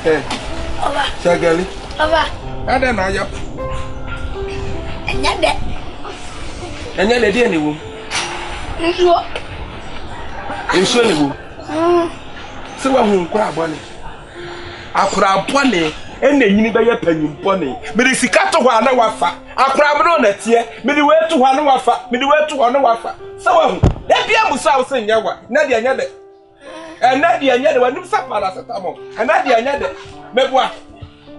Hey. Ova. Shagali. Ova. Ada na ya. Enya de. Enya de dia ni wo. Nsuo. Nsuo ni wo. Se wa hu nkura abone. Akura abone ena nyini be ye panyimpone. Me de sika to ho ana wafa. Akura abone na tie. Me de we to ho ana wafa. Me de we to ho ana wafa. Se wa hu. E bia musa wo se nya wa. Na de enya de. Ena de enya de wa nim sa paracetamol. Ena de enya de. Meboa.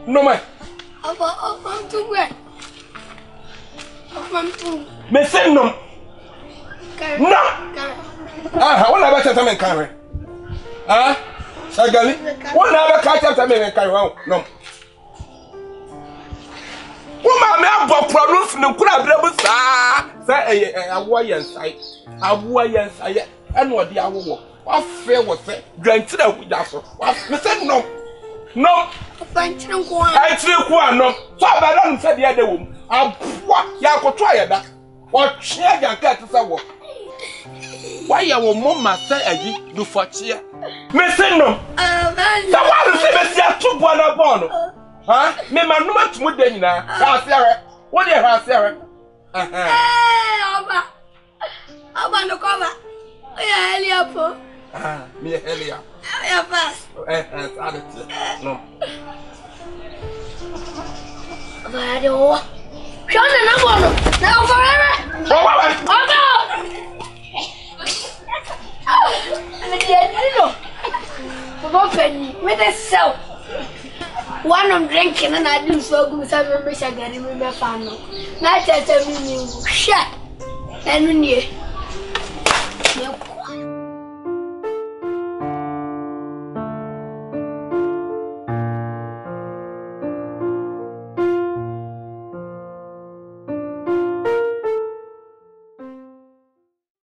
No ma. Ova tu we. Ova tu. Me se no. No. Ah, wala ba chata men kan re. Ah? Shagali. Wala ba ka chata men kan re. No. Uma me abopro no funu kura brebu saa. Sa awo yensai. Awo yensai. Eno odi awo. Wa fe wo se. Dwantira huja so. Wa me se no. No. Fanchire nko a. Ai tire ku anom. So abada no se de wo. Aboa ya koto ayeda. O twe ajanka te se wo. Why you will mama say ayi do for chia? Me say no. That one say me see two bona bono. Huh? Me man no mat mu den nyina. Ha sere. What dey ha sere? Oba. Oba no cover. Oya Elia po. Me Elia. Oya pass. Adit. No. Oba de o. Shona na bono. Na over. Oba. With the self. One of drinking and I do so good. Some Miss Agari, me, my family. Not at a minute. Shut. And when you.